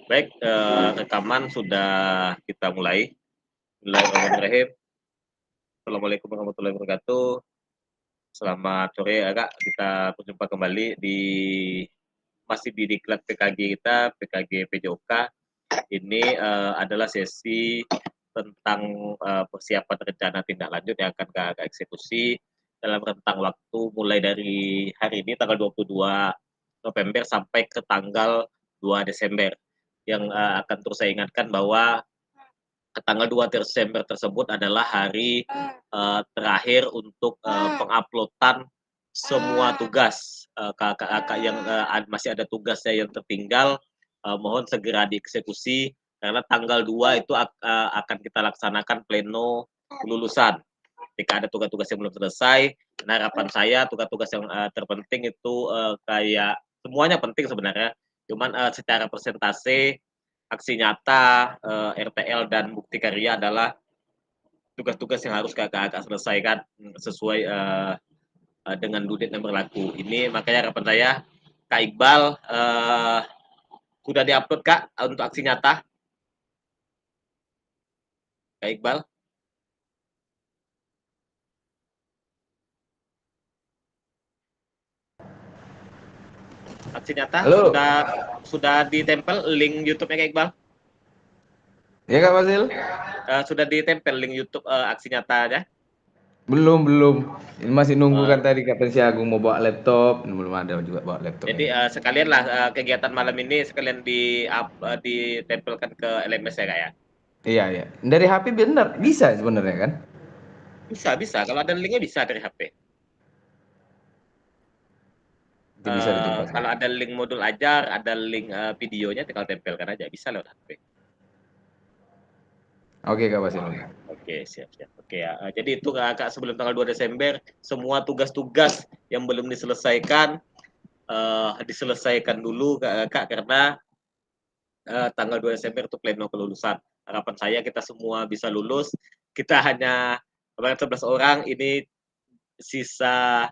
Baik, rekaman sudah kita mulai. Bismillahirrahmanirrahim. Assalamualaikum warahmatullahi wabarakatuh. Selamat sore, Kak. Kita berjumpa kembali masih di diklat PKG kita, PKG PJOK. Ini adalah sesi tentang persiapan rencana tindak lanjut yang akan Kak eksekusi dalam rentang waktu mulai dari hari ini tanggal 22 November sampai ke tanggal 2 Desember. Yang akan terus saya ingatkan bahwa tanggal 2 Desember tersebut adalah hari terakhir untuk penguploadan semua tugas. Kakak-kakak yang masih ada tugasnya yang tertinggal, mohon segera dieksekusi karena tanggal 2 itu akan kita laksanakan pleno kelulusan. Ketika ada tugas-tugas yang belum selesai, harapan saya tugas-tugas yang terpenting itu kayak semuanya penting sebenarnya, cuman secara persentase aksi nyata, RTL dan bukti karya adalah tugas-tugas yang harus kakak selesaikan sesuai dengan dudit yang berlaku. Ini makanya harapan saya, Kak Iqbal, sudah diupload Kak untuk aksi nyata? Kak Iqbal? Aksi nyata Halo, sudah ditempel link YouTube-nya Kak Iqbal? ya Kak Fasil? Sudah ditempel link YouTube aksi nyatanya? Belum. Ini masih nunggu Uh, kan tadi Kak si Agung mau bawa laptop, belum ada juga bawa laptop jadi ini. sekalianlah kegiatan malam ini sekalian ditempelkan ke LMS ya Kak ya? Iya. Dari HP benar, bisa sebenarnya kan? Bisa. Kalau ada linknya bisa dari HP. Itu bisa dicoba Kalau saja. ada link modul ajar, ada link videonya tinggal tempelkan aja, bisa lewat HP. Oke Kak Fasil, oke. Oke, siap. Oke ya. Jadi itu Kak, sebelum tanggal 2 Desember, semua tugas-tugas yang belum diselesaikan, diselesaikan dulu Kak, karena tanggal 2 Desember itu pleno kelulusan. Harapan saya kita semua bisa lulus. Kita hanya 11 orang, ini sisa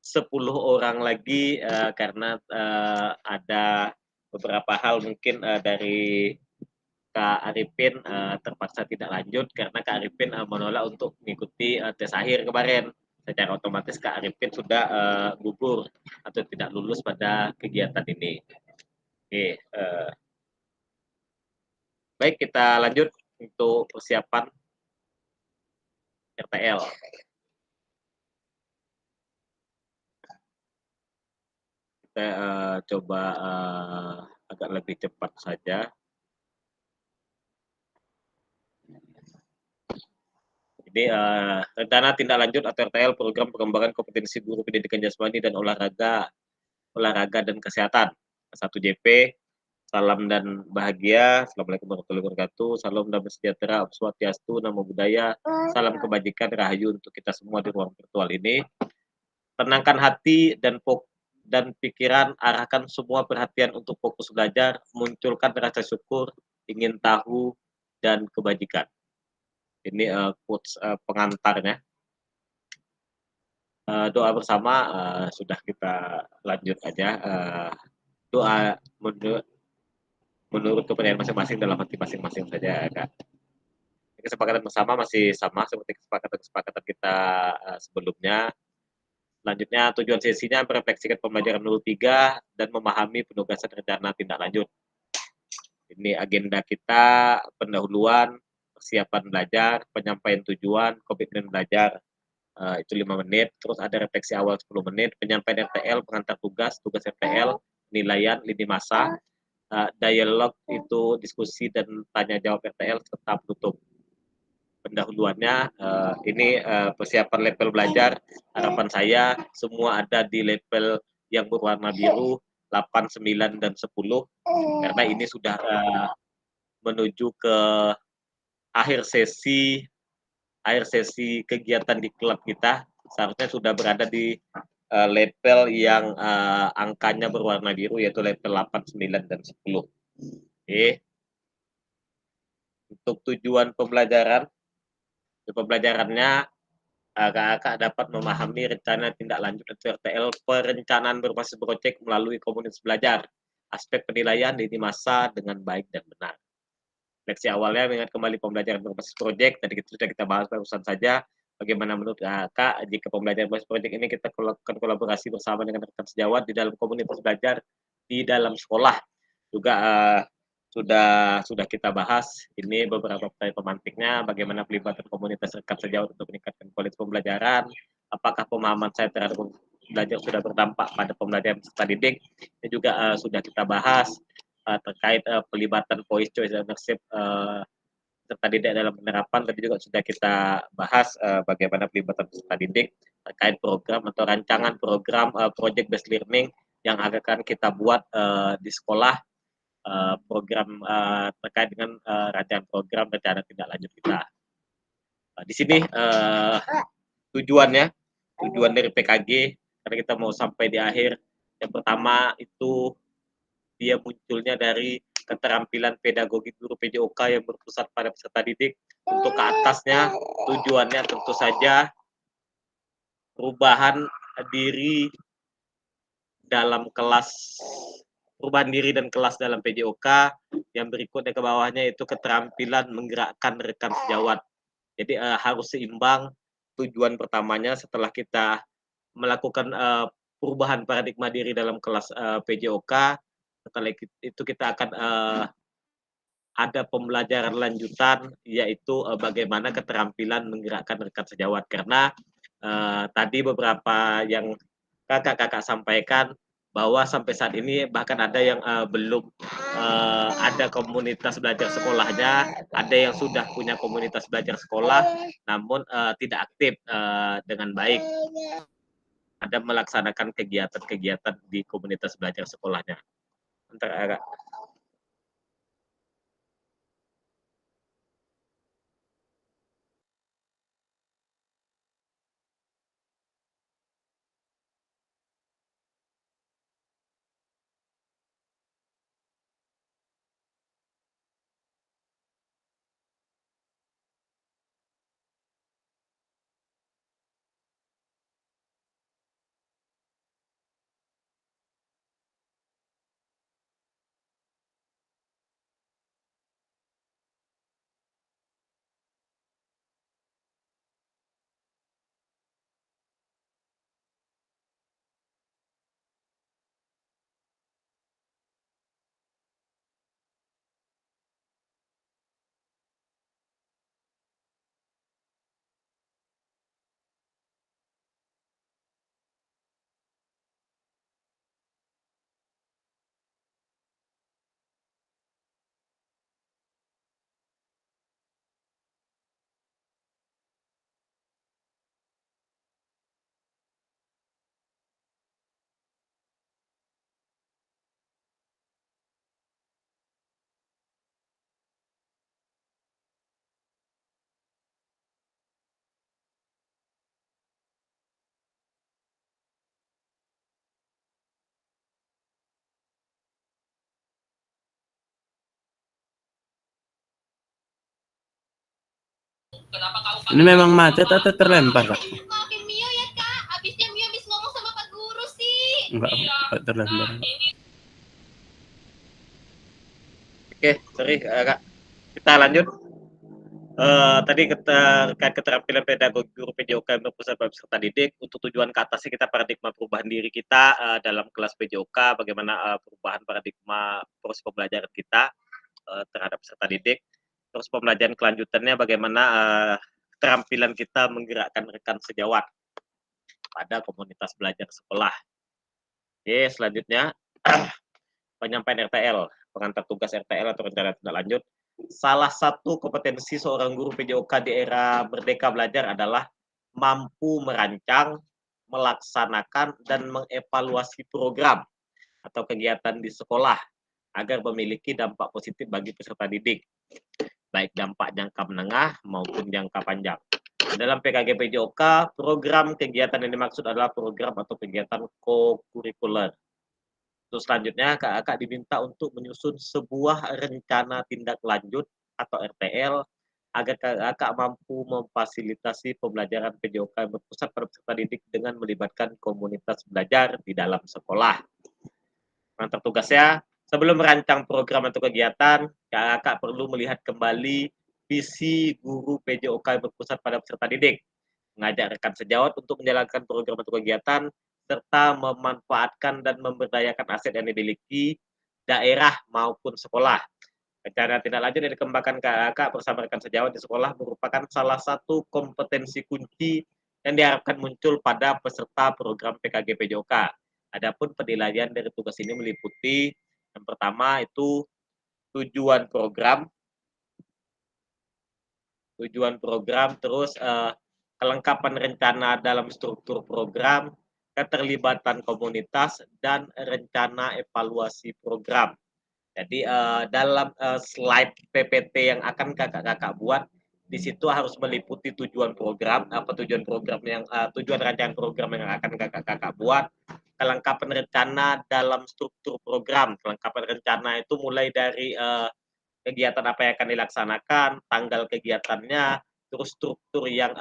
10 orang lagi karena ada beberapa hal mungkin dari Kak Arifin terpaksa tidak lanjut karena Kak Arifin menolak untuk mengikuti tes akhir kemarin. Secara otomatis Kak Arifin sudah gugur atau tidak lulus pada kegiatan ini. Oke, baik kita lanjut untuk persiapan RTL. Kita coba agak lebih cepat saja. Jadi rencana tindak lanjut atau RTL program pengembangan kompetensi guru pendidikan jasmani dan olahraga dan kesehatan 1JP. Salam dan bahagia. Assalamualaikum warahmatullahi wabarakatuh. Salam damai sejahtera, Om Swastiastu, Namo Buddhaya. Salam kebajikan, rahayu untuk kita semua di ruang virtual ini. Tenangkan hati dan pikiran, arahkan semua perhatian untuk fokus belajar, munculkan rasa syukur, ingin tahu, dan kebajikan. Ini quotes pengantarnya. Doa bersama sudah kita lanjut aja. Doa menurut kepercayaan masing-masing dalam hati masing-masing saja, Kak. Kesepakatan bersama masih sama seperti kesepakatan kita sebelumnya. Selanjutnya, tujuan sesinya merefleksikan pembelajaran 03 dan memahami penugasan rencana tindak lanjut. Ini agenda kita, pendahuluan, persiapan belajar, penyampaian tujuan, komitmen belajar, itu 5 menit. Terus ada refleksi awal 10 menit, penyampaian RTL, pengantar tugas RTL, penilaian, lini masa, dialog itu diskusi dan tanya jawab RTL serta penutup. Pendahuluannya ini persiapan level belajar. Harapan saya semua ada di level yang berwarna biru 8, 9, dan 10 karena ini sudah menuju ke akhir sesi kegiatan di klub kita. Seharusnya sudah berada di level yang angkanya berwarna biru yaitu level 8, 9, dan 10. Oke. Untuk tujuan pembelajarannya kakak dapat memahami rencana tindak lanjut atau RTL perencanaan berbasis proyek melalui komunitas belajar, aspek penilaian lini masa dengan baik dan benar. Seleksi awalnya mengingat kembali pembelajaran berbasis proyek, tadi sudah kita bahas barusan saja, bagaimana menurut kakak jika pembelajaran berbasis proyek ini kita lakukan kolaborasi bersama dengan rekan sejawat di dalam komunitas belajar di dalam sekolah. Juga sudah kita bahas ini beberapa pemantiknya, bagaimana pelibatan komunitas rekan sejawat untuk meningkatkan kualitas pembelajaran, apakah pemahaman saya terhadap belajar sudah berdampak pada pembelajaran peserta didik, ini juga sudah kita bahas terkait pelibatan voice choice ownership peserta didik dalam penerapan. Tadi juga sudah kita bahas bagaimana pelibatan peserta didik terkait program atau rancangan program project based learning yang akan kita buat di sekolah, program terkait dengan rancangan program rencana tindak lanjut kita. Di sini tujuan dari PKG, karena kita mau sampai di akhir. Yang pertama itu dia munculnya dari keterampilan pedagogi guru PJOK yang berpusat pada peserta didik. Untuk ke atasnya tujuannya tentu saja perubahan diri dalam kelas, perubahan diri dan kelas dalam PJOK. Yang berikutnya ke bawahnya itu keterampilan menggerakkan rekan sejawat. Jadi harus seimbang. Tujuan pertamanya setelah kita melakukan perubahan paradigma diri dalam kelas PJOK, setelah itu kita akan ada pembelajaran lanjutan, yaitu bagaimana keterampilan menggerakkan rekan sejawat. Karena tadi beberapa yang kakak sampaikan bahwa sampai saat ini bahkan ada yang belum ada komunitas belajar sekolahnya, ada yang sudah punya komunitas belajar sekolah, namun tidak aktif dengan baik. Ada melaksanakan kegiatan-kegiatan di komunitas belajar sekolahnya. Bentar, agak. Ini memang macet atau terlempar, Kak? Maafin Mio ya, Kak. Abisnya Mio habis ngomong sama Pak Guru sih. Enggak terlempar. Oke, sorry Kak. Kita lanjut. Tadi terkait keterampilan pedagogi guru PJOK yang berpusat pada peserta didik. Untuk tujuan ke atasnya kita paradigma perubahan diri kita dalam kelas PJOK, bagaimana perubahan paradigma proses pembelajaran kita terhadap peserta didik. Terus pembelajaran kelanjutannya bagaimana keterampilan kita menggerakkan rekan sejawat pada komunitas belajar sekolah. Oke, selanjutnya penyampaian RTL, pengantar tugas RTL atau rencana tindak lanjut. Salah satu kompetensi seorang guru PJOK di era Merdeka Belajar adalah mampu merancang, melaksanakan, dan mengevaluasi program atau kegiatan di sekolah agar memiliki dampak positif bagi peserta didik, baik dampak jangka menengah maupun jangka panjang. Dalam PKG PJOK, program kegiatan yang dimaksud adalah program atau kegiatan co-kurikuler. Terus selanjutnya kakak diminta untuk menyusun sebuah rencana tindak lanjut atau RTL agar kakak mampu memfasilitasi pembelajaran PJOK yang berpusat pada peserta didik dengan melibatkan komunitas belajar di dalam sekolah. Mantap tugasnya, sebelum merancang program atau kegiatan, kakak perlu melihat kembali visi guru PJOK yang berpusat pada peserta didik, mengajak rekan sejawat untuk menjalankan program atau kegiatan, serta memanfaatkan dan memberdayakan aset yang dimiliki daerah maupun sekolah. Rencana tindak lanjut yang dikembangkan kakak bersama rekan sejawat di sekolah merupakan salah satu kompetensi kunci yang diharapkan muncul pada peserta program PKG PJOK. Adapun penilaian dari tugas ini meliputi yang pertama itu tujuan program, terus kelengkapan rencana dalam struktur program, keterlibatan komunitas, dan rencana evaluasi program. Jadi dalam slide PPT yang akan kakak-kakak buat, di situ harus meliputi tujuan program, tujuan rancangan program yang akan kakak-kakak buat, kelengkapan rencana dalam struktur program. Kelengkapan rencana itu mulai dari kegiatan apa yang akan dilaksanakan, tanggal kegiatannya, terus struktur yang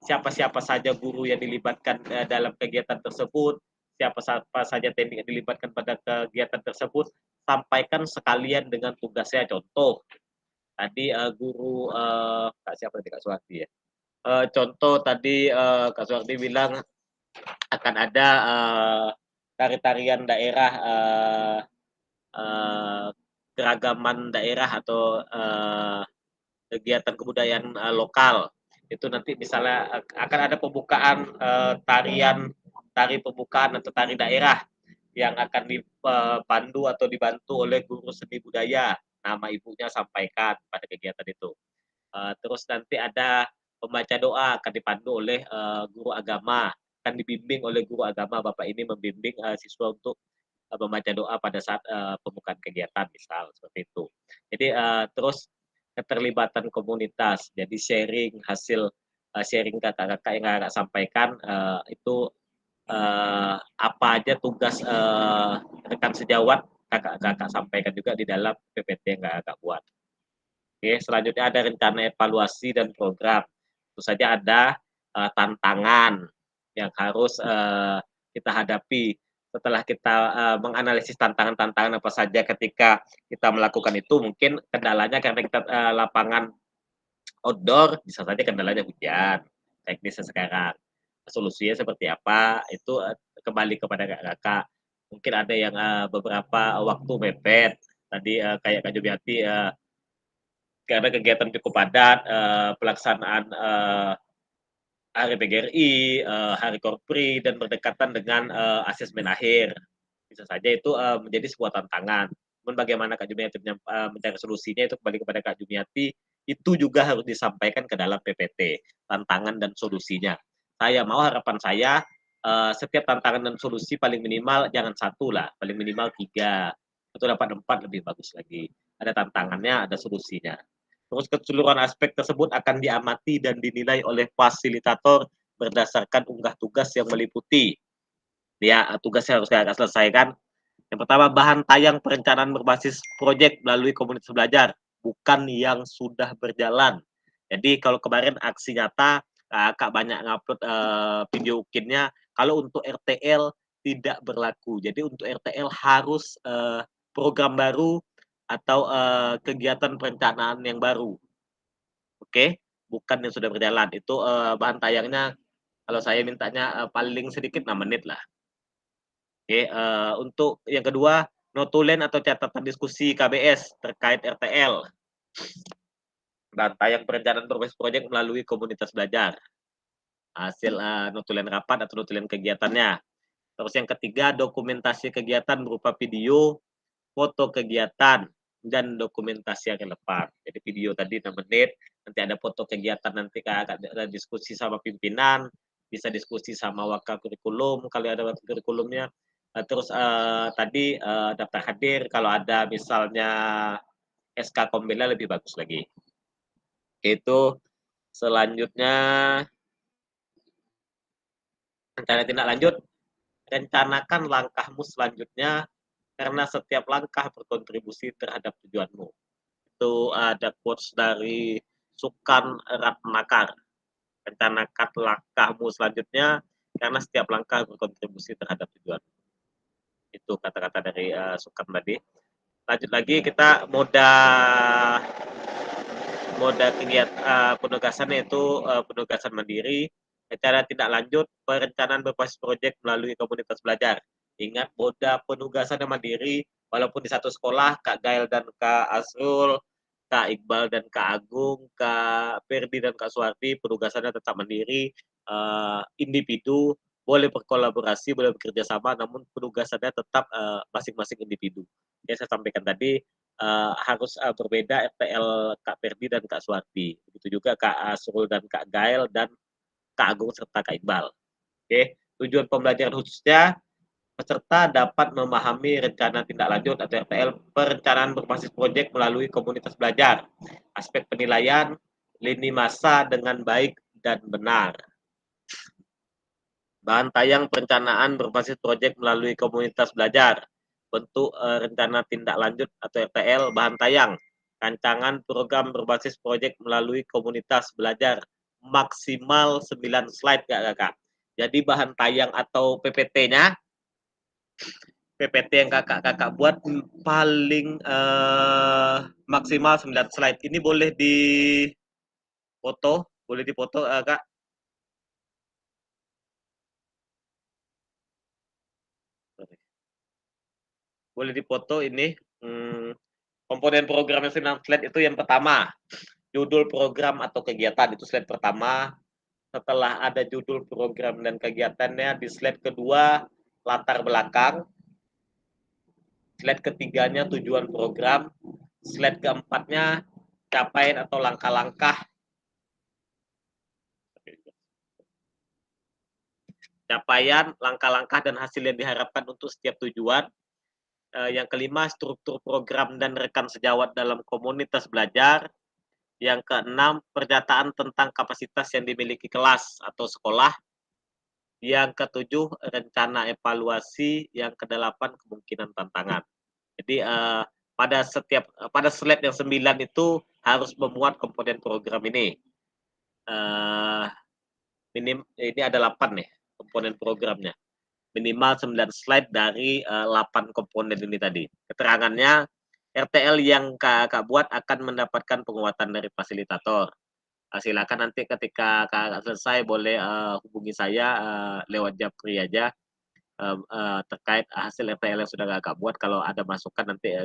siapa-siapa saja guru yang dilibatkan dalam kegiatan tersebut, siapa saja teknik yang dilibatkan pada kegiatan tersebut, sampaikan sekalian dengan tugasnya. Contoh, tadi guru Kak siapa tadi, Kak Suwardi ya. Contoh tadi Kak Suwardi bilang akan ada tari-tarian daerah, keragaman daerah atau kegiatan kebudayaan lokal. Itu nanti misalnya akan ada pembukaan tari pembukaan atau tari daerah yang akan dipandu atau dibantu oleh guru seni budaya. Nama ibunya sampaikan pada kegiatan itu. Terus nanti ada pembaca doa akan dipandu oleh guru agama, akan dibimbing oleh guru agama. Bapak ini membimbing siswa untuk membaca doa pada saat pembukaan kegiatan, misal seperti itu. Jadi terus keterlibatan komunitas, jadi sharing hasil sharing kakak-kakak yang kakak sampaikan itu apa aja tugas rekan sejawat kakak-kakak sampaikan juga di dalam PPT yang kakak buat. Oke, selanjutnya ada rencana evaluasi dan program. Tentu saja ada tantangan yang harus kita hadapi setelah kita menganalisis tantangan-tantangan apa saja ketika kita melakukan itu. Mungkin kendalanya karena kita lapangan outdoor, bisa saja kendalanya hujan, teknisnya sekarang. Solusinya seperti apa, itu kembali kepada kakak. Mungkin ada yang beberapa waktu mepet, tadi kayak Kak Jumiati, karena kegiatan cukup padat, pelaksanaan hari PGRI, hari Korpri, dan berdekatan dengan asesmen akhir. Bisa saja itu menjadi sebuah tantangan. Namun bagaimana Kak Jumiati mencari solusinya itu kembali kepada Kak Jumiati, itu juga harus disampaikan ke dalam PPT, tantangan dan solusinya. Harapan saya, setiap tantangan dan solusi paling minimal jangan satu lah, paling minimal 3, atau dapat 4 lebih bagus lagi. Ada tantangannya, ada solusinya. Terus keseluruhan aspek tersebut akan diamati dan dinilai oleh fasilitator berdasarkan unggah tugas yang meliputi. Ya, tugas yang harus kakak selesaikan. Yang pertama, bahan tayang perencanaan berbasis proyek melalui komunitas belajar, bukan yang sudah berjalan. Jadi kalau kemarin aksi nyata, kakak banyak ngupload video ukinnya, kalau untuk RTL tidak berlaku. Jadi untuk RTL harus program baru atau kegiatan perencanaan yang baru. Oke, bukan yang sudah berjalan. Itu bahan tayangnya kalau saya mintanya paling sedikit 6 menit lah. Oke, untuk yang kedua, notulen atau catatan diskusi KBS terkait RTL. Bahan tayang perencanaan berbasis proyek melalui komunitas belajar. Hasil notulen rapat atau notulen kegiatannya. Terus yang ketiga, dokumentasi kegiatan berupa video, foto kegiatan, dan dokumentasi yang relevan. Jadi video tadi 6 menit, nanti ada foto kegiatan, nanti ada diskusi sama pimpinan, bisa diskusi sama wakil kurikulum, kalau ada wakil kurikulumnya. Terus tadi daftar hadir, kalau ada misalnya SK Kombela lebih bagus lagi. Itu selanjutnya, rencana tindak lanjut, rencanakan langkahmu selanjutnya karena setiap langkah berkontribusi terhadap tujuanmu. itu ada quotes dari Sukan Ratnakar. Rencanakan langkahmu selanjutnya karena setiap langkah berkontribusi terhadap tujuan. Itu kata-kata dari Sukan tadi. Lanjut lagi kita moda kegiatan penugasan yaitu penugasan mandiri, cara tindak lanjut perencanaan berbasis proyek melalui komunitas belajar. Ingat moda penugasan yang mandiri, walaupun di satu sekolah Kak Gael dan Kak Asrul, Kak Iqbal dan Kak Agung, Kak Ferdi dan Kak Suwardi penugasannya tetap mandiri, individu boleh berkolaborasi, boleh bekerja sama, namun penugasannya tetap masing-masing individu. Yang saya sampaikan tadi harus berbeda RTL Kak Ferdi dan Kak Suwardi. Begitu juga Kak Asrul dan Kak Gael dan Kak Agung serta Kak Iqbal. Oke, tujuan pembelajaran khususnya peserta dapat memahami rencana tindak lanjut atau RTL perencanaan berbasis proyek melalui komunitas belajar, aspek penilaian, lini masa dengan baik dan benar. Bahan tayang perencanaan berbasis proyek melalui komunitas belajar, bentuk rencana tindak lanjut atau RTL, bahan tayang, rancangan program berbasis proyek melalui komunitas belajar, maksimal 9 slide Kak. Jadi bahan tayang atau PPT-nya, PPT yang kakak buat paling maksimal 9 slide. Ini boleh dipoto, Kak. Boleh dipoto ini. Komponen program yang 9 slide itu yang pertama, judul program atau kegiatan, itu slide pertama. Setelah ada judul program dan kegiatannya, di slide kedua latar belakang, slide ketiganya tujuan program, slide keempatnya capaian atau langkah-langkah dan hasil yang diharapkan untuk setiap tujuan. Yang kelima, struktur program dan rekan sejawat dalam komunitas belajar. Yang keenam, pernyataan tentang kapasitas yang dimiliki kelas atau sekolah. Yang ketujuh, rencana evaluasi. Yang kedelapan, kemungkinan tantangan. Jadi pada slide yang 9 itu harus memuat komponen program ini. Ini ada 8 nih komponen programnya. Minimal 9 slide dari 8 komponen ini tadi. Keterangannya, RTL yang Kakak buat akan mendapatkan penguatan dari fasilitator. Silakan nanti ketika Kakak selesai boleh hubungi saya lewat Japri aja terkait hasil RTL yang sudah Kakak buat. Kalau ada masukan nanti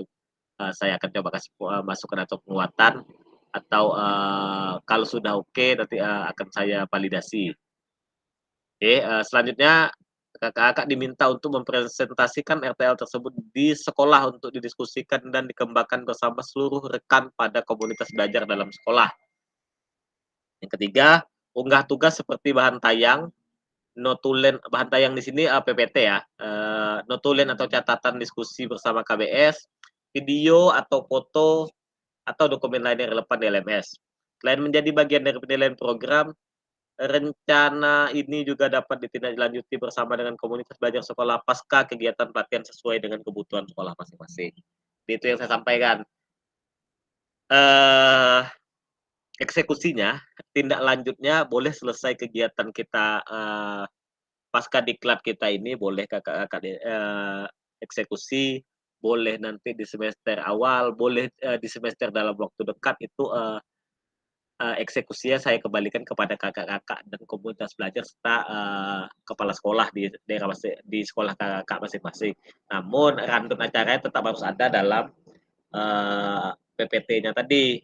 saya akan coba kasih masukan atau penguatan, atau kalau sudah oke nanti akan saya validasi. Oke, selanjutnya kakak-kakak diminta untuk mempresentasikan RTL tersebut di sekolah untuk didiskusikan dan dikembangkan bersama seluruh rekan pada komunitas belajar dalam sekolah. Yang ketiga, unggah tugas seperti bahan tayang, notulen, bahan tayang di sini PPT ya, notulen atau catatan diskusi bersama KBS, video atau foto atau dokumen lain yang relevan di LMS. Selain menjadi bagian dari penilaian program, rencana ini juga dapat ditindaklanjuti bersama dengan komunitas belajar sekolah pasca kegiatan pelatihan sesuai dengan kebutuhan sekolah masing-masing. Itu yang saya sampaikan. Eksekusinya, tindak lanjutnya boleh selesai kegiatan kita pasca diklat kita ini, boleh kakak-kakak eksekusi, boleh nanti di semester awal, boleh di semester dalam waktu dekat, itu eksekusinya saya kembalikan kepada kakak-kakak dan komunitas belajar serta kepala sekolah di daerah di sekolah kakak masing-masing. Namun rantun acaranya tetap harus ada dalam PPT-nya tadi.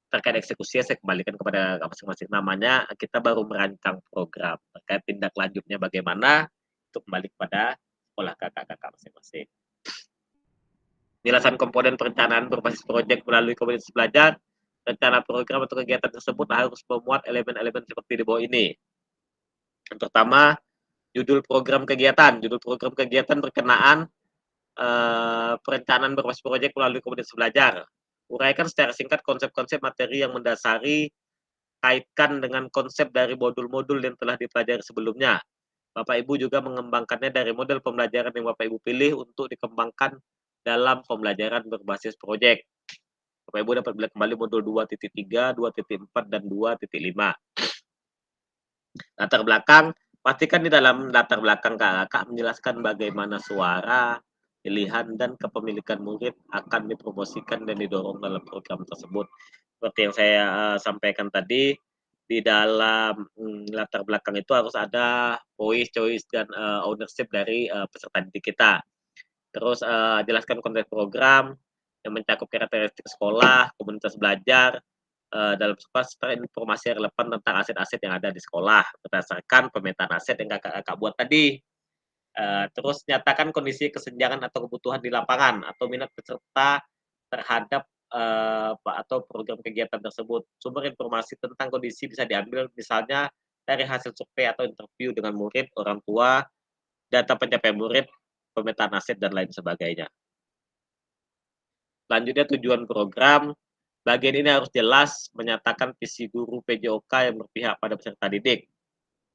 Terkait eksekusinya saya kembalikan kepada kakak masing-masing. Namanya kita baru merancang program. Terkait tindak lanjutnya bagaimana, itu kembali kepada sekolah kakak-kakak masing-masing. Penjelasan komponen perencanaan berbasis proyek melalui komunitas belajar. Rencana program atau kegiatan tersebut harus memuat elemen-elemen seperti di bawah ini. Yang pertama, judul program kegiatan. Judul program kegiatan berkenaan perencanaan berbasis proyek melalui komunitas belajar. Uraikan secara singkat konsep-konsep materi yang mendasari, kaitkan dengan konsep dari modul-modul yang telah dipelajari sebelumnya. Bapak Ibu juga mengembangkannya dari model pembelajaran yang Bapak Ibu pilih untuk dikembangkan dalam pembelajaran berbasis proyek. Bapak Ibu dapat melihat kembali modul 2.3, 2.4, dan 2.5. Latar belakang, pastikan di dalam latar belakang kakak menjelaskan bagaimana suara, pilihan, dan kepemilikan murid akan dipromosikan dan didorong dalam program tersebut. Seperti yang saya sampaikan tadi, di dalam latar belakang itu harus ada voice, choice, dan ownership dari peserta didik kita. Terus jelaskan konteks program yang mencakup karakteristik sekolah, komunitas belajar, dalam serta informasi yang relevan tentang aset-aset yang ada di sekolah berdasarkan pemetaan aset yang kakak buat tadi. Terus nyatakan kondisi kesenjangan atau kebutuhan di lapangan atau minat peserta terhadap atau program kegiatan tersebut. Sumber informasi tentang kondisi bisa diambil misalnya dari hasil survei atau interview dengan murid, orang tua, data pencapaian murid, pemetaan aset, dan lain sebagainya. Selanjutnya tujuan program. Bagian ini harus jelas menyatakan visi guru PJOK yang berpihak pada peserta didik.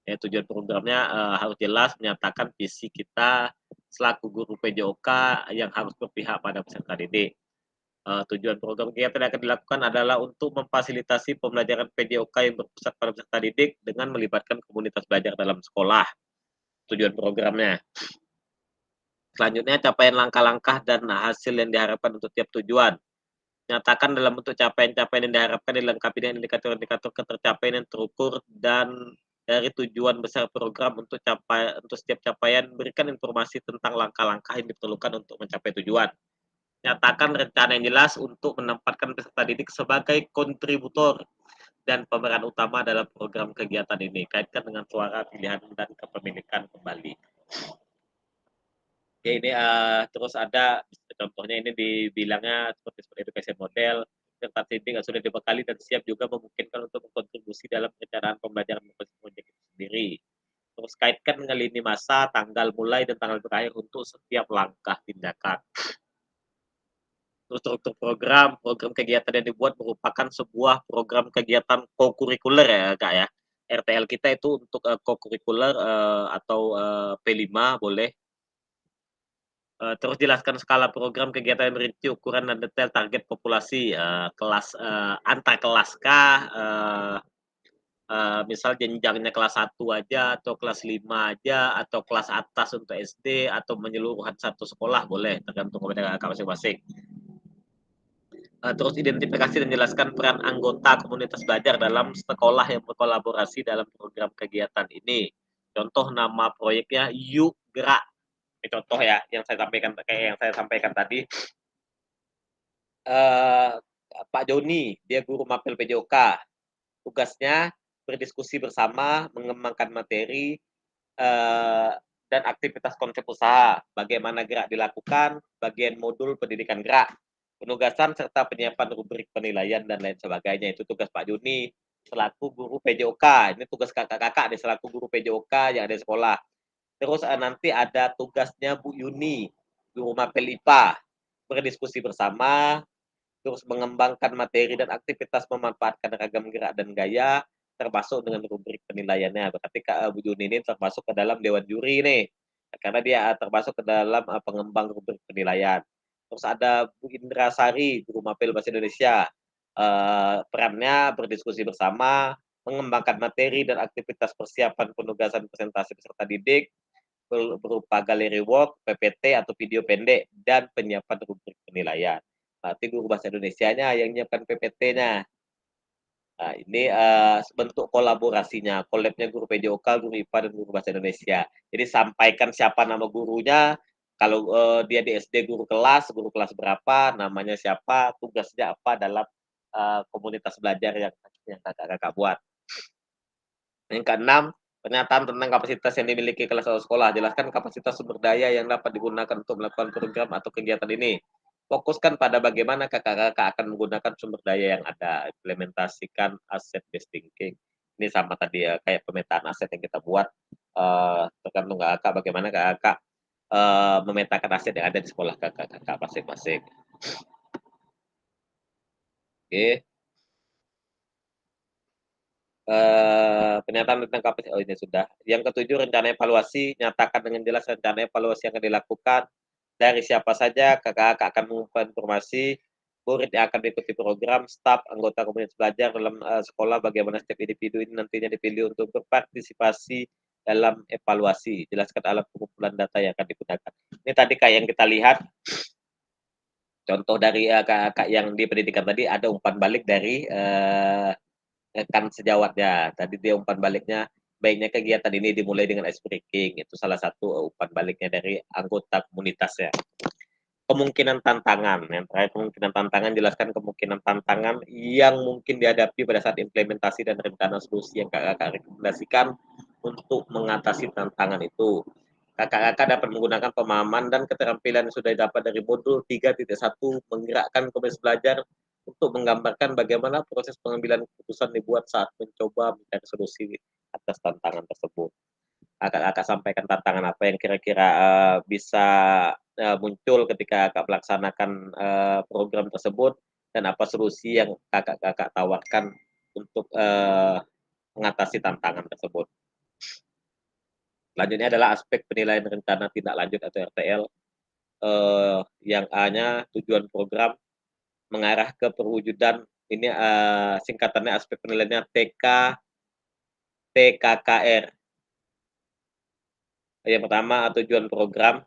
Ya, tujuan programnya harus jelas menyatakan visi kita selaku guru PJOK yang harus berpihak pada peserta didik. Tujuan program kegiatan yang akan dilakukan adalah untuk memfasilitasi pembelajaran PJOK yang berpusat pada peserta didik dengan melibatkan komunitas belajar dalam sekolah. Tujuan programnya. Selanjutnya capaian langkah-langkah dan hasil yang diharapkan untuk tiap tujuan. Nyatakan dalam bentuk capaian-capaian yang diharapkan dilengkapi dengan indikator-indikator ketercapaian yang terukur dan dari tujuan besar program untuk setiap capaian berikan informasi tentang langkah-langkah yang diperlukan untuk mencapai tujuan. Nyatakan rencana yang jelas untuk menempatkan peserta didik sebagai kontributor dan pemeran utama dalam program kegiatan ini. Kaitkan dengan suara, pilihan, dan kepemilikan kembali. Oke, ini terus ada contohnya ini dibilangnya seperti education model, peserta didik sudah dibekali dan siap juga memungkinkan untuk berkontribusi dalam perencanaan pembelajaran proyek itu sendiri. Terus kaitkan dengan lini masa, tanggal mulai dan tanggal berakhir untuk setiap langkah tindakan. Terus struktur program kegiatan yang dibuat merupakan sebuah program kegiatan co-curricular ya Kak ya. RTL kita itu untuk co-curricular atau P5 boleh. Terus jelaskan skala program kegiatan yang merinci ukuran dan detail target populasi, kelas antar kelas kah, misal jenjangnya kelas 1 aja atau kelas 5 aja atau kelas atas untuk SD atau menyeluruhan satu sekolah boleh tergantung kepada kakak masing-masing. Terus identifikasi dan jelaskan peran anggota komunitas belajar dalam sekolah yang berkolaborasi dalam program kegiatan ini. Contoh nama proyeknya Yuk Gerak. Ini contoh ya yang saya sampaikan tadi. Pak Joni, dia guru mapel PJOK. Tugasnya berdiskusi bersama, mengembangkan materi dan aktivitas konsep usaha. Bagaimana gerak dilakukan, bagian modul pendidikan gerak, penugasan serta penyiapan rubrik penilaian dan lain sebagainya. Itu tugas Pak Joni selaku guru PJOK. Ini tugas kakak-kakak nih selaku guru PJOK yang ada di sekolah. Terus nanti ada tugasnya Bu Yuni, guru mapel IPA, berdiskusi bersama, terus mengembangkan materi dan aktivitas memanfaatkan ragam gerak dan gaya, termasuk dengan rubrik penilaiannya. Berarti Kak Bu Yuni ini termasuk ke dalam dewan juri nih, karena dia termasuk ke dalam pengembang rubrik penilaian. Terus ada Bu Indra Sari, guru mapel bahasa Indonesia, perannya berdiskusi bersama, mengembangkan materi dan aktivitas persiapan penugasan presentasi peserta didik, berupa galeri work, PPT atau video pendek, dan penyiapan rubrik penilaian. Berarti guru bahasa Indonesianya yang menyiapkan PPT-nya. Nah, ini bentuk kolaborasinya, collab-nya guru PJOK, guru IPA, dan guru bahasa Indonesia. Jadi sampaikan siapa nama gurunya, kalau dia di SD guru kelas berapa, namanya siapa, tugasnya apa dalam komunitas belajar yang kakak-kakak buat. Yang keenam, pernyataan tentang kapasitas yang dimiliki kelas atau sekolah. Jelaskan kapasitas sumber daya yang dapat digunakan untuk melakukan program atau kegiatan ini. Fokuskan pada bagaimana kakak-kakak akan menggunakan sumber daya yang ada. Implementasikan asset based thinking. Ini sama tadi ya, kayak pemetaan aset yang kita buat. Tergantung kakak bagaimana kakak memetakan aset yang ada di sekolah kakak-kakak masing-masing. Oke. Pernyataan tentang kapasitas, oh ini sudah. Yang ketujuh, rencana evaluasi, nyatakan dengan jelas rencana evaluasi yang akan dilakukan, dari siapa saja kakak akan mengumpulkan informasi, murid yang akan mengikuti program, staf, anggota komunitas belajar dalam sekolah, bagaimana setiap individu ini nantinya dipilih untuk berpartisipasi dalam evaluasi. Jelaskan alat pengumpulan data yang akan digunakan. Ini tadi kayak yang kita lihat, contoh dari kakak yang di pendidikan tadi ada umpan balik dari rekan sejawatnya. Tadi dia umpan baliknya, baiknya kegiatan ini dimulai dengan ice breaking. Itu salah satu umpan baliknya dari anggota komunitasnya. Kemungkinan tantangan. Yang terakhir kemungkinan tantangan, jelaskan kemungkinan tantangan yang mungkin dihadapi pada saat implementasi dan rencana solusi yang kakak rekomendasikan untuk mengatasi tantangan itu. Kakak-kakak dapat menggunakan pemahaman dan keterampilan yang sudah didapat dari modul 3.1 menggerakkan komunitas belajar untuk menggambarkan bagaimana proses pengambilan keputusan dibuat saat mencoba mencari solusi atas tantangan tersebut. Kakak-kakak sampaikan tantangan apa yang kira-kira bisa muncul ketika kakak melaksanakan program tersebut dan apa solusi yang kakak-kakak tawarkan untuk mengatasi tantangan tersebut. Selanjutnya adalah aspek penilaian rencana tindak lanjut atau RTL. Yang A-nya tujuan program mengarah ke perwujudan, ini singkatannya aspek penilaiannya TKKR. Yang pertama, tujuan program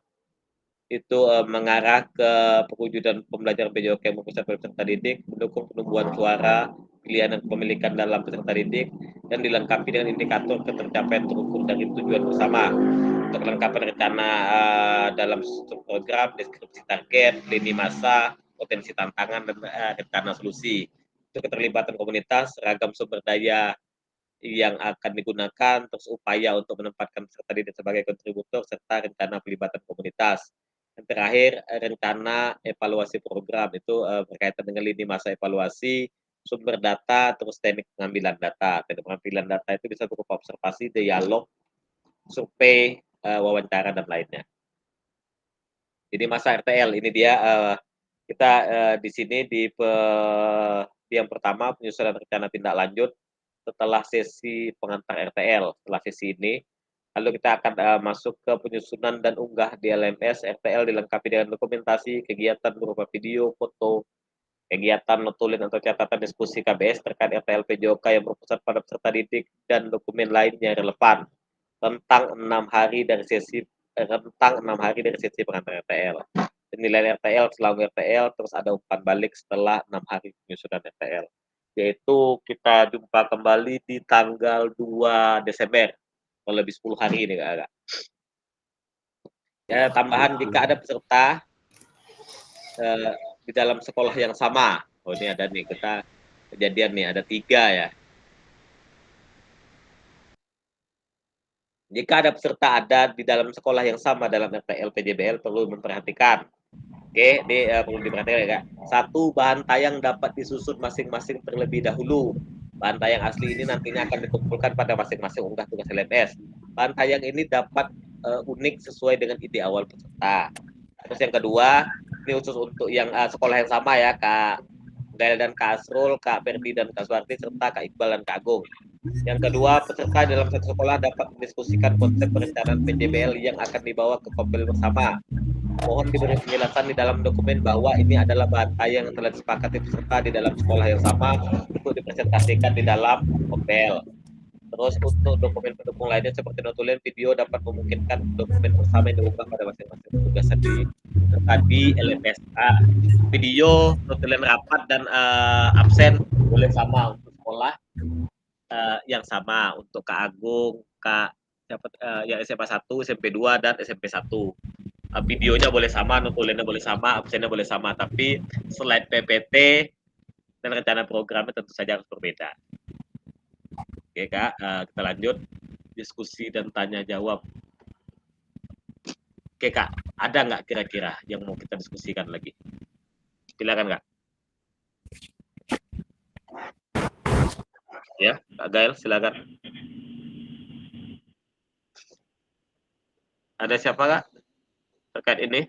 itu mengarah ke perwujudan pembelajaran PJOK pusat peserta didik, mendukung penumbuhan suara, pilihan dan kepemilikan dalam peserta didik, dan dilengkapi dengan indikator ketercapaian terukur dari tujuan bersama. Untuk kelengkapan rencana dalam program, deskripsi target, lini masa, potensi tantangan, dan rencana solusi. Untuk keterlibatan komunitas, ragam sumber daya yang akan digunakan, terus upaya untuk menempatkan peserta didik sebagai kontributor, serta rencana pelibatan komunitas. Yang terakhir, rencana evaluasi program itu berkaitan dengan lini masa evaluasi, sumber data, terus teknik pengambilan data. Teknik pengambilan data itu bisa berupa observasi, dialog, survei, wawancara, dan lainnya. Jadi masa RTL, ini dia kita di sini di yang pertama penyusunan rencana tindak lanjut setelah sesi pengantar RTL. Setelah sesi ini, lalu kita akan masuk ke penyusunan dan unggah di LMS. RTL dilengkapi dengan dokumentasi kegiatan berupa video, foto, kegiatan, notulin atau catatan diskusi KBS terkait RTL PJOK yang berpusat pada peserta didik dan dokumen lainnya relevan tentang 6 hari dari sesi pengantar RTL. Penilaian RTL selama RTL, terus ada umpan balik setelah 6 hari penyusunan RTL. Yaitu kita jumpa kembali di tanggal 2 Desember, lebih 10 hari ini Kak. Ya, tambahan jika ada peserta di dalam sekolah yang sama. Oh ini ada nih, kita kejadian nih, ada 3 ya. Jika ada peserta ada di dalam sekolah yang sama dalam RTL PJBL perlu memperhatikan. Oke, ini perlu diperhatikan ya Kak. 1, bahan tayang dapat disusun masing-masing terlebih dahulu. Bahan tayang asli ini nantinya akan dikumpulkan pada masing-masing unggah tugas LMS. Bahan tayang ini dapat unik sesuai dengan ide awal peserta. Terus yang kedua, ini khusus untuk yang sekolah yang sama ya, Kak Gael dan Kak Asrul, Kak Ferdi dan Kak Suwarti, serta Kak Iqbal dan Kak Agung. Yang kedua, peserta dalam satu sekolah dapat mendiskusikan konsep perencanaan PJBL yang akan dibawa ke kompil bersama. Mohon diberi penjelasan di dalam dokumen bahwa ini adalah bahan tayang yang telah disepakati peserta di dalam sekolah yang sama untuk dipresentasikan di dalam kompil. Terus untuk dokumen pendukung lainnya seperti notulen video dapat memungkinkan dokumen bersama yang diunggah pada masing-masing tugasan di LMS. Video, notulen rapat, dan absen boleh sama untuk sekolah yang sama, untuk Kak Agung, Kak yang SMA 1, SMP 2, dan SMP 1. Videonya boleh sama, notulennya boleh sama, absennya boleh sama, tapi slide PPT dan rencana programnya tentu saja harus berbeda. Oke Kak, kita lanjut diskusi dan tanya jawab. Oke Kak, ada nggak kira-kira yang mau kita diskusikan lagi? Silakan Kak. Ya, Kak Gael, silakan. Ada siapa Kak terkait ini?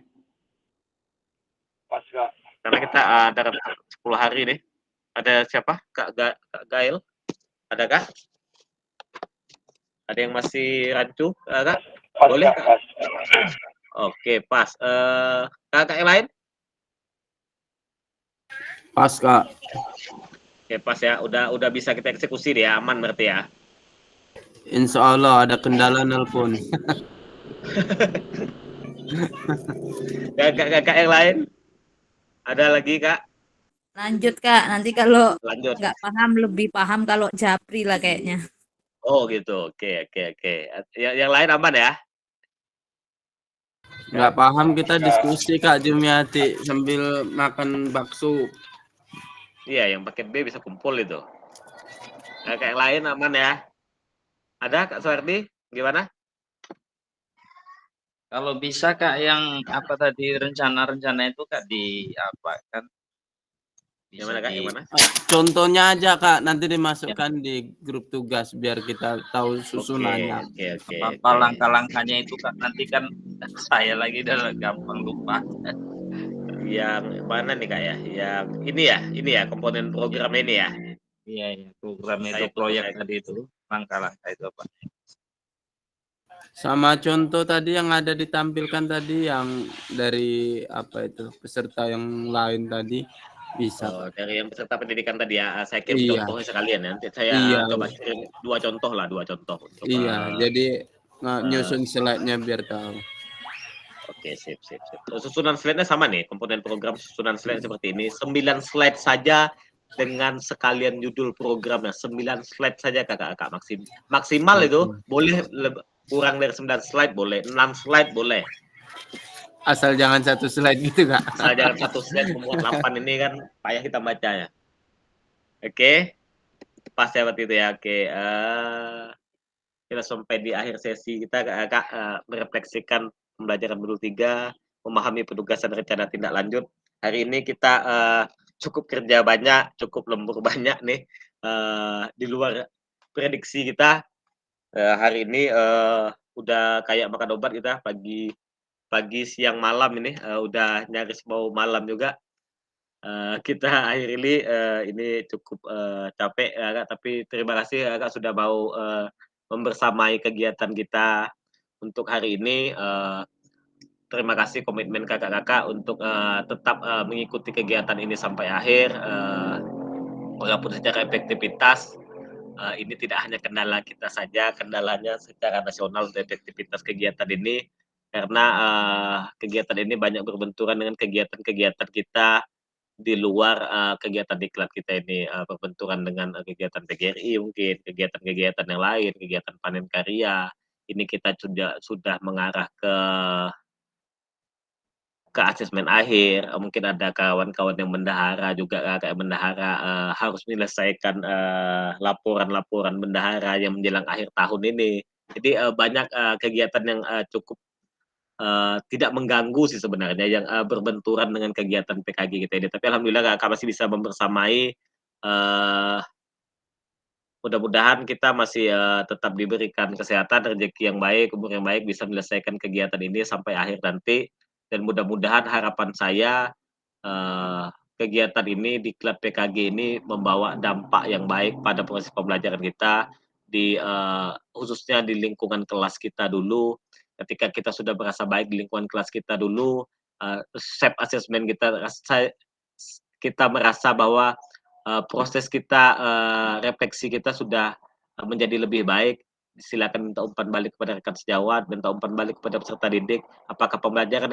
Pas Kak. Karena kita ada 10 hari nih. Ada siapa? Kak Gael? Ada Kak? Ada yang masih rancu, Kak? Pas, Boleh Kak, Kak? pas. Oke, pas. Kakak yang lain? Pas Kak. Oke, pas ya. Udah bisa kita eksekusi deh, aman berarti ya. Insya Allah ada kendala nelpon. Kakak yang lain ada lagi Kak? Lanjut Kak, nanti kalau Lanjut. nggak paham lebih paham kalau Japri lah kayaknya. Oh gitu. Oke. Yang lain aman ya? Nggak paham kita diskusi Kak Jumiati sambil makan bakso. Iya, yang paket B bisa kumpul itu. Kakak yang lain aman ya? Ada Kak Suwardi? Gimana? Kalau bisa Kak yang apa tadi rencana-rencana itu Kak di apa kan bisa Gimana Kak? di Yang mana? Contohnya aja Kak, nanti dimasukkan di grup tugas biar kita tahu susunannya. Oke. apa langkah-langkahnya itu Kak nanti kan saya lagi udah gampang lupa. Yang mana nih Kak ya? Yang ini ya komponen program ini ya. Iya, program Saya itu proyek saya- tadi itu langkah-langkah itu apa? Sama contoh tadi yang ada ditampilkan tadi yang dari apa itu peserta yang lain tadi bisa. Oh, dari yang peserta pendidikan tadi ya, saya kirim Iya. contohnya sekalian ya. Nanti saya Iya. coba kirim dua contoh untuk Iya, jadi nyusun slide-nya biar tahu. Oke, sip. Susunan slide-nya sama nih, komponen program susunan slide seperti ini. 9 slide saja dengan sekalian judul programnya. 9 slide saja kakak maksimal itu boleh kurang dari 9 slide boleh, 6 slide boleh. Asal jangan satu slide gitu Kak. Asal jangan satu slide memuat 8 ini kan payah kita bacanya. Oke. Pas ya waktu itu ya. Oke. Kita sampai di akhir sesi kita kakak merefleksikan pembelajaran modul 3, memahami penugasan rencana tindak lanjut. Hari ini kita cukup kerja banyak, cukup lembur banyak nih di luar prediksi kita. Hari ini udah kayak makan obat kita pagi siang malam ini udah nyaris mau malam juga. Kita ini cukup capek Kak, tapi terima kasih Kak sudah mau membersamai kegiatan kita untuk hari ini. Terima kasih komitmen kakak-kakak untuk tetap mengikuti kegiatan ini sampai akhir. Walaupun secara efektivitas ini tidak hanya kendala kita saja, kendalanya secara nasional untuk efektivitas kegiatan ini karena kegiatan ini banyak berbenturan dengan kegiatan-kegiatan kita di luar kegiatan diklat kita ini, berbenturan dengan kegiatan PGRI mungkin, kegiatan-kegiatan yang lain, kegiatan panen karya. Ini kita sudah mengarah ke asesmen akhir, mungkin ada kawan-kawan yang bendahara juga, kakak yang bendahara harus menyelesaikan laporan-laporan bendahara yang menjelang akhir tahun ini. Jadi banyak kegiatan yang cukup tidak mengganggu sih sebenarnya yang berbenturan dengan kegiatan PKG kita ini. Tapi alhamdulillah Kakak masih bisa membersamai. Mudah-mudahan kita masih tetap diberikan kesehatan, rezeki yang baik, umur yang baik, bisa menyelesaikan kegiatan ini sampai akhir nanti. Dan mudah-mudahan harapan saya kegiatan ini diklat PKG ini membawa dampak yang baik pada proses pembelajaran kita khususnya di lingkungan kelas kita dulu. Ketika kita sudah merasa baik di lingkungan kelas kita dulu, self assessment kita merasa bahwa proses kita refleksi kita sudah menjadi lebih baik. Silakan minta umpan balik kepada rekan sejawat, minta umpan balik kepada peserta didik. Apakah pembelajaran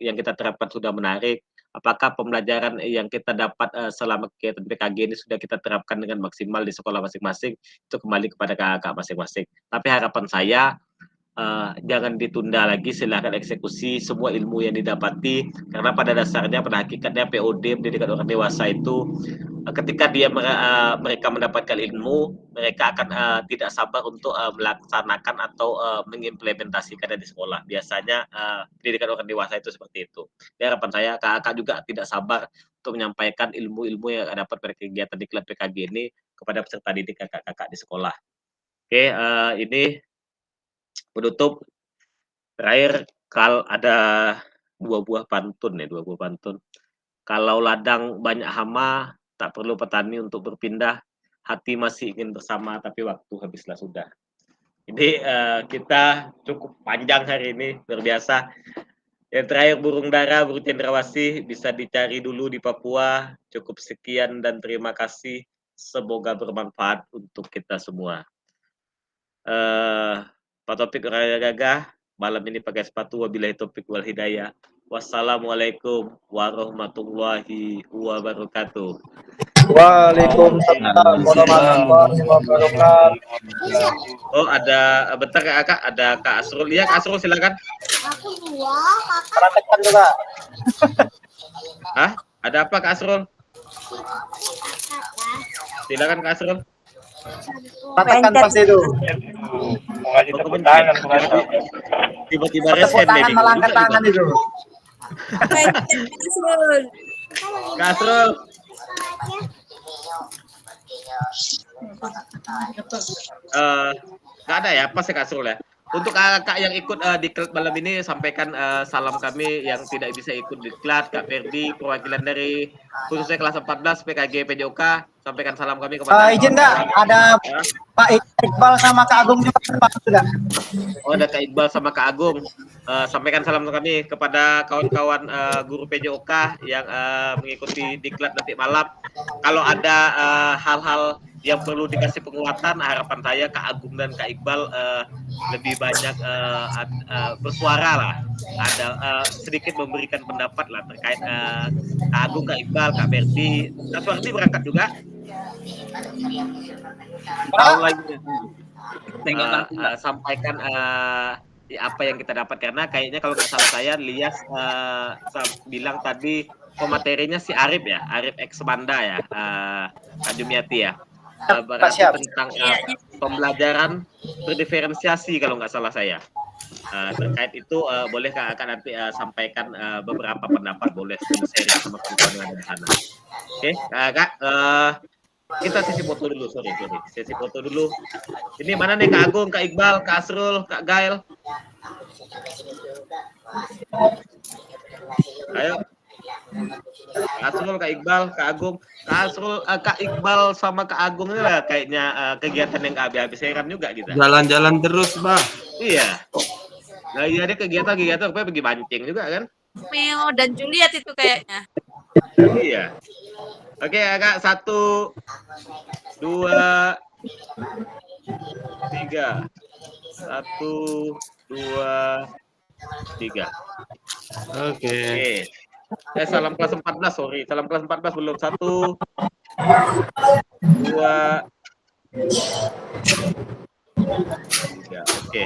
yang kita terapkan sudah menarik? Apakah pembelajaran yang kita dapat selama kegiatan PKG ini sudah kita terapkan dengan maksimal di sekolah masing-masing? Itu kembali kepada kakak masing-masing. Tapi harapan saya jangan ditunda lagi, silahkan eksekusi semua ilmu yang didapati karena pada dasarnya pada hakikatnya POD pendidikan orang dewasa itu ketika mereka mendapatkan ilmu, mereka akan tidak sabar untuk melaksanakan atau mengimplementasikannya di sekolah. Biasanya pendidikan orang dewasa itu seperti itu. Jadi harapan saya kakak juga tidak sabar untuk menyampaikan ilmu-ilmu yang dapat dari kegiatan diklat PKG ini kepada peserta didik kakak-kakak di sekolah. Oke, ini penutup terakhir ada dua buah pantun. Kalau ladang banyak hama, tak perlu petani untuk berpindah. Hati masih ingin bersama, tapi waktu habislah sudah. Jadi kita cukup panjang hari ini, luar biasa. Yang terakhir burung dara, burung cendrawasih bisa dicari dulu di Papua. Cukup sekian dan terima kasih. Semoga bermanfaat untuk kita semua. Pak Topik Raya Gagah, malam ini pakai sepatu. Wabillahi taufiq wal hidayah. Wassalamualaikum warahmatullahi wabarakatuh. Waalaikumsalam warahmatullahi wabarakatuh. Oh, ada bentar Kak, ada Kak Asrul. Ya, Kak Asrul silakan. Aku 2, kakak Karena tekan juga. Hah? Ada apa Kak Asrul? Silakan Kak Asrul. Karena tekan pasti itu. Tepuk tangan, tiba-tiba Tepuk resen tangan nih. malah angkat tangan itu. Kak Asrul. Nggak ada ya, pas ya Kak Asrul ya. Untuk kakak yang ikut diklat malam ini, sampaikan salam kami yang tidak bisa ikut diklat, Kak Ferdi, perwakilan dari khususnya kelas 14 PKG PJOK, sampaikan salam kami kepada Izin nggak? Ada Pak Iqbal sama Kak Agung juga, Pak. Sudah. Oh, ada Kak Iqbal sama Kak Agung. Sampaikan salam kami kepada kawan-kawan guru PJOK yang mengikuti diklat nanti malam. Kalau ada hal-hal yang perlu dikasih penguatan, harapan saya Kak Agung dan Kak Iqbal lebih banyak bersuara lah. Ada sedikit memberikan pendapat lah terkait Kak Agung, Kak Iqbal, Kak Ferdi. Kak Ferdi berangkat juga. Tahu lagi. Sampaikan apa yang kita dapat, karena kayaknya kalau nggak salah saya Lias bilang tadi materinya si Arif ya, Arif X Banda ya, Kak Jumiati ya. Berarti tentang pembelajaran berdiferensiasi kalau nggak salah saya. Terkait itu boleh Kak nanti sampaikan beberapa pendapat, boleh share sama teman-teman di sana. Oke, Kak, kita sesi foto dulu, sorry, sesi foto dulu. Ini mana nih Kak Agung, Kak Iqbal, Kak Asrul, Kak Gail? Ayo. Kak Asrul, Kak Iqbal, Kak Agung. Kak Asrul, Kak Iqbal sama Kak Agung ini lah kayaknya kegiatan yang nggak habis heran juga gitu. Jalan-jalan terus, Bang. Iya. Nah, iya ada kegiatan apa pergi mancing juga kan? Meo dan Juliet itu kayaknya. Iya. Oke, Kak, 1, 2, 3. 1, 2, 3. Oke. Salam kelas 14, sorry. Salam kelas 14 belum. 1, 2, 3. Oke.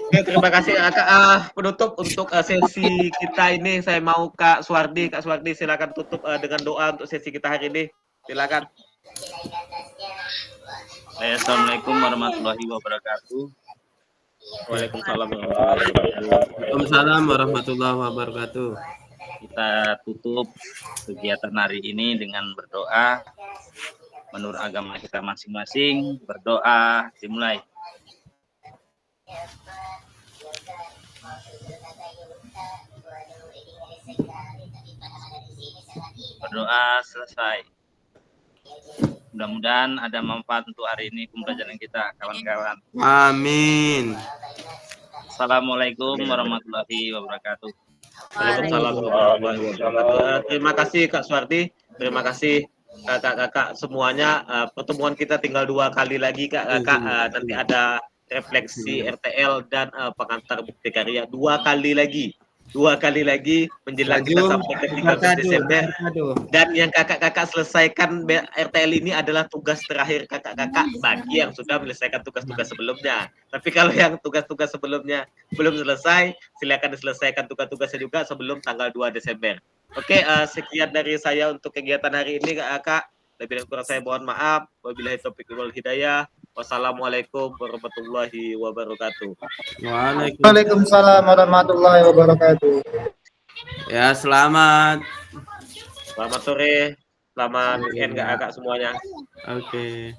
Oke, terima kasih Kak. Penutup untuk sesi kita ini, saya mau Kak Suwardi. Kak Suwardi silakan tutup dengan doa untuk sesi kita hari ini. Silakan. Assalamualaikum warahmatullahi wabarakatuh. Waalaikumsalam warahmatullahi wabarakatuh. Waalaikumsalam warahmatullahi wabarakatuh. Kita tutup kegiatan hari ini dengan berdoa menurut agama kita masing-masing. Berdoa dimulai. Berdoa selesai. Mudah-mudahan ada manfaat untuk hari ini pembelajaran kita, kawan-kawan. Amin. Assalamualaikum warahmatullahi wabarakatuh. Waalaikumsalam warahmatullahi wabarakatuh. Terima kasih Kak Suwardi. Terima kasih kakak-kakak semuanya. Pertemuan kita tinggal 2 kali lagi Kak. Nanti ada refleksi RTL dan pengantar bukti karya 2 kali lagi menjelang kita sampai ke 13 Desember. Dan yang kakak-kakak selesaikan RTL ini adalah tugas terakhir kakak-kakak bagi yang sudah menyelesaikan tugas-tugas sebelumnya. Tapi kalau yang tugas-tugas sebelumnya belum selesai, silakan diselesaikan tugas-tugasnya juga sebelum tanggal 2 Desember. Oke, sekian dari saya untuk kegiatan hari ini kakak. Lebih dan kurang saya mohon maaf. Wabillahi taufiq wal hidayah. Wassalamualaikum warahmatullahi wabarakatuh. Waalaikumsalam warahmatullahi wabarakatuh. Ya, selamat. Selamat sore. Selamat weekend kakak semuanya. Oke.